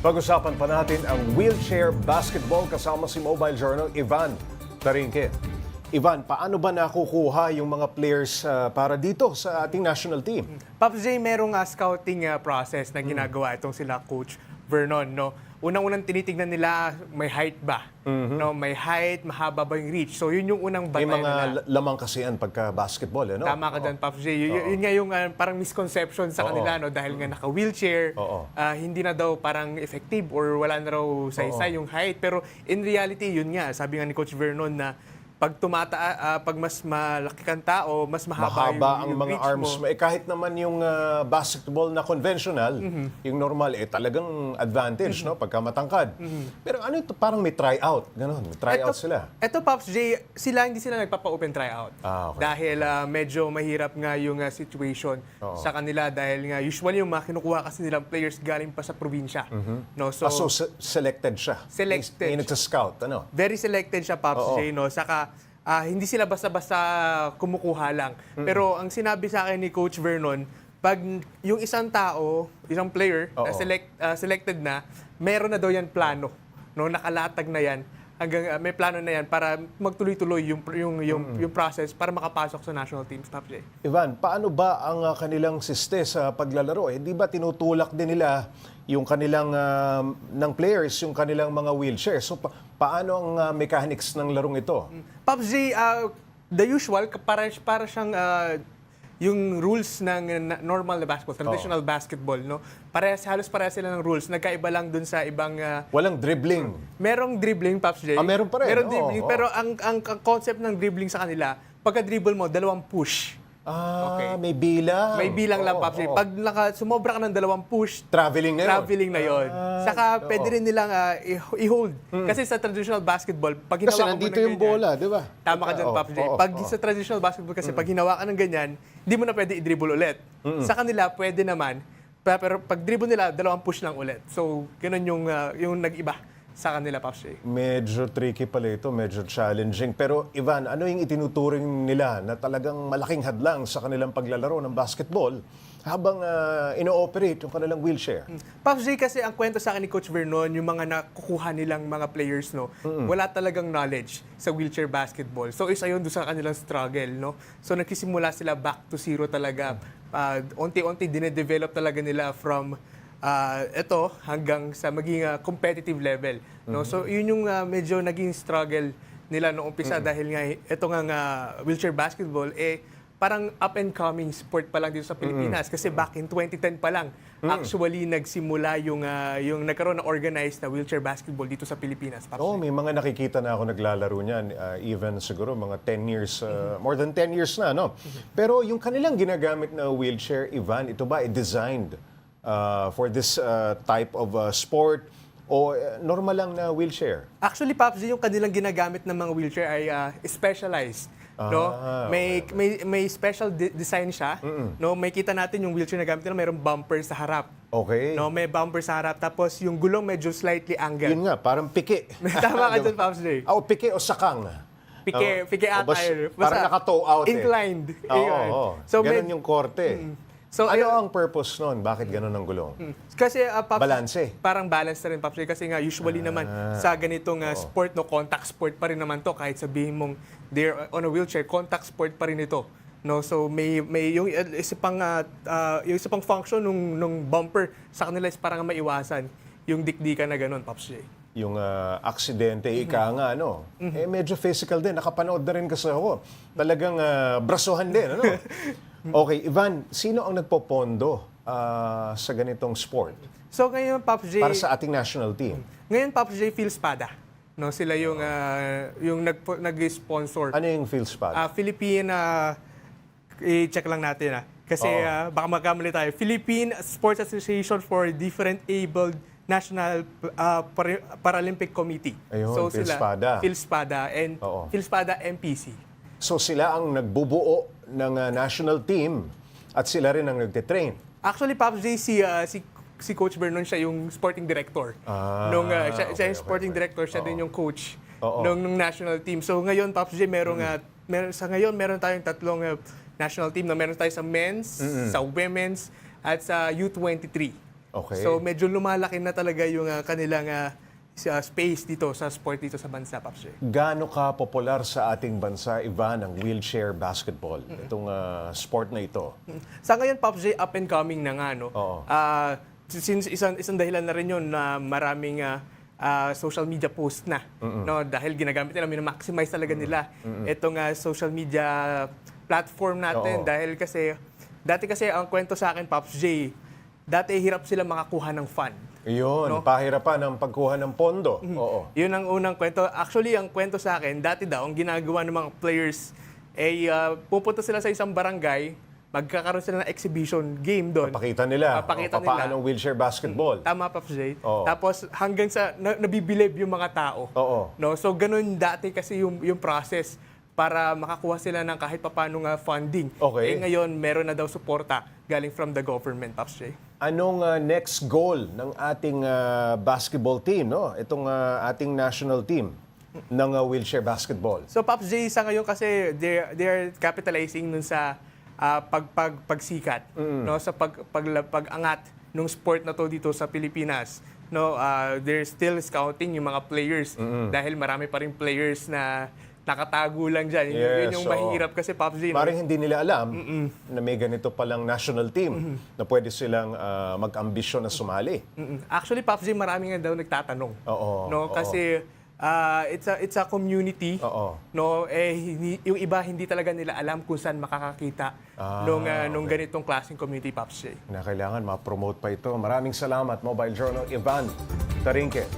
Pag-usapan pa natin ang wheelchair basketball kasama si Mobile Journal Ivan Tarinque. Ivan, paano ba nakukuha yung mga players para dito sa ating national team? Pops J, merong scouting process na ginagawa itong sila Coach Vernon, no? Unang-unang tinitingnan nila, may height ba? No, may height, mahaba ba yung reach? So yun yung unang May bantayan mga nila. lamang kasi yan pagka basketball, ano? Tama ka dyan, Pops J. Yun nga yung parang misconception sa kanila, no? Dahil nga naka-wheelchair, Oo. hindi na daw parang effective or wala na raw saysay yung height. Pero in reality, yun nga, sabi nga ni Coach Vernon na pag mas malaki kang tao, mas mahaba Mahaba ang yung mga reach arms mo. mo. Kahit naman yung basketball na conventional, yung normal, talagang advantage, no? Pagka matangkad. Pero ano ito? Parang may tryout. Ganon, may tryout sila. Ito, Pops J, hindi sila nagpapa-open tryout. Okay. Dahil medyo mahirap nga yung situation sa kanila dahil nga usually yung mga kinukuha kasi nilang players galing pa sa probinsya. No? So, So, selected siya. Selected. May nagsa-scout, ano? very selected siya, Pops J. No? Saka hindi sila basta-basta kumukuha lang. Pero ang sinabi sa akin ni Coach Vernon, pag yung isang tao, isang player, selected na, meron na daw yan plano. No? Nakalatag na yan. Hanggang may plano na yan para magtuloy-tuloy yung process para makapasok sa national teams, Pops J. Ivan, paano ba ang kanilang siste sa paglalaro? Hindi ba tinutulak din nila yung kanilang ng players, yung kanilang mga wheelchair? So paano ang mechanics ng larong ito? Pops J, the usual, para siyang yung rules ng normal na basketball, traditional basketball, no? Halos parehas sila ng rules. Nagkaiba lang dun sa ibang... Walang dribbling. merong dribbling, Pops J. Meron pa rin. Meron Oo, dribbling, oo. pero ang concept ng dribbling sa kanila, pagka-dribble mo, 2 push. Okay. May bilang. May bilang lang, Pops J. Pag sumobra ka ng 2 push, Traveling na yun. traveling na yon. Saka pwede rin nilang i-hold. Kasi sa traditional basketball, pag Kasi hinawakan mo nandito ng yung ganyan, bola, di ba? tama ka dyan, Pops J. Pag sa traditional basketball kasi, pag hinawakan ng ganyan, hindi mo na pwede i-dribble ulit. Sa kanila, pwede naman. Pero pag dribble nila, 2 push lang ulit. So, ganun yung nag-iba sa kanila, Pops J. Medyo tricky pala ito, medyo challenging. Pero Ivan, ano yung itinuturing nila na talagang malaking hadlang sa kanilang paglalaro ng basketball habang ino-operate yung kanilang wheelchair? Pops J, kasi ang kwento sa akin ni Coach Vernon, yung mga nakukuha nilang mga players, no, wala talagang knowledge sa wheelchair basketball. So, isa yun doon sa kanilang struggle, no? So, nagsisimula sila back to zero talaga. Unti-unti, dinedevelop talaga nila from ito hanggang sa maging competitive level, no? So, yun yung medyo naging struggle nila noong umpisa dahil nga ito nga wheelchair basketball, parang up-and-coming sport pa lang dito sa Pilipinas. Kasi back in 2010 pa lang, actually nagsimula yung nagkaroon na organized na wheelchair basketball dito sa Pilipinas. Pops. Oo, may mga nakikita na ako naglalaro niyan, even siguro mga 10 years, more than 10 years na, no? Pero yung kanilang ginagamit na wheelchair, Ivan, ito ba designed for this type of sport o normal lang na wheelchair? Actually, Pops, yung kanilang ginagamit ng mga wheelchair ay specialized. No? May special design siya. No? May kita natin yung wheelchair na gamit nila, mayroong bumper sa harap. Okay. No, may bumper sa harap, tapos yung gulong medyo slightly angled. Yun nga, parang pike. Tama ka dyan, Pops J. Pike o sakang. Pike ata yun. Parang naka-toe out inclined. Oo. So, ganun yung korte. So, Ano ang purpose nun? Bakit ganun ang gulong? Kasi Pops, Balanse. parang balance na rin, Pops J. Kasi nga usually naman sa ganitong sport, no, contact sport pa rin naman to. Kahit sabihin mong they're on a wheelchair, contact sport pa rin ito. No, so may yung isa pang function nung bumper sa kanila is parang maiwasan yung dikdikan na ganun, Pops J. Yung aksidente, ika nga, ano? Medyo physical din. Nakapanood na rin kasi ako. Talagang brasuhan din, ano? Okay, Ivan, sino ang nagpopondo sa ganitong sport So ngayon, Pops J, para sa ating national team? ngayon, Pops J, PhilSpada. No, sila yung nag-sponsor. Ano yung PhilSpad? Philippine, i-check lang natin Kasi baka magkamali tayo. Philippine Sports Association for Different Abled National Paralympic Committee. Ayun, so PhilSpada. PhilSpada and Oo. PhilSpada MPC. So sila ang nagbubuo ng national team at sila rin ang nagtitrain. Actually, Pops J, si Coach Vernon, siya yung sporting director. Siya yung sporting director, siya din yung coach nung national team. So ngayon, Pops J, meron tayong tatlong national team na meron tayo sa men's, sa women's, at sa U23. Okay. So medyo lumalaki na talaga yung kanilang space dito sa sport dito sa bansa, Pops Jay. Gaano ka popular sa ating bansa, Ivan, ang wheelchair basketball? Itong sport na ito. Sa ngayon, Pops Jay, up and coming na nga, no? Oo. Since isang dahilan na rin yun na maraming social media post na, no? Dahil ginagamit nila, minamaximize talaga nila itong social media platform natin. Oo. Dahil dati kasi ang kwento sa akin, Pops Jay, dati hirap sila makakuha ng fund. Yun, No? pahirapan ang pagkuha ng pondo. Oo. Yun ang unang kwento. Actually, ang kwento sa akin, dati daw, ang ginagawa ng mga players, pupunta sila sa isang barangay, magkakaroon sila ng exhibition game doon. Papakita nila. Papakita paano nila. wheelchair basketball. Tama, Pops Jay. Oo. Tapos hanggang sa nabibilib yung mga tao. Oo. No? So ganun dati kasi yung process para makakuha sila ng kahit papaano nga funding. Okay. Ngayon, meron na daw suporta galing from the government, Pops Jay. Anong next goal ng ating basketball team, no? Itong ating national team ng wheelchair basketball. So Pops J, sa ngayon kasi they're capitalizing nun sa pagsikat, no, sa pag-angat ng sport na to dito sa Pilipinas. No, they're still scouting yung mga players dahil marami pa ring players na nakatago lang diyan. Yun yung oo. mahirap kasi Pops J. No? Maring hindi nila alam na may ganito palang national team na pwede silang mag-ambisyon na sumali. Actually, Pops J, marami nga daw nagtatanong. Oo, No, oo. kasi it's a community. Oo. No, yung iba hindi talaga nila alam kung saan makakakita nung ganitong klaseng community, Pops J. Na kailangan ma-promote pa ito. Maraming salamat, Mobile Journal Ivan Tarinque.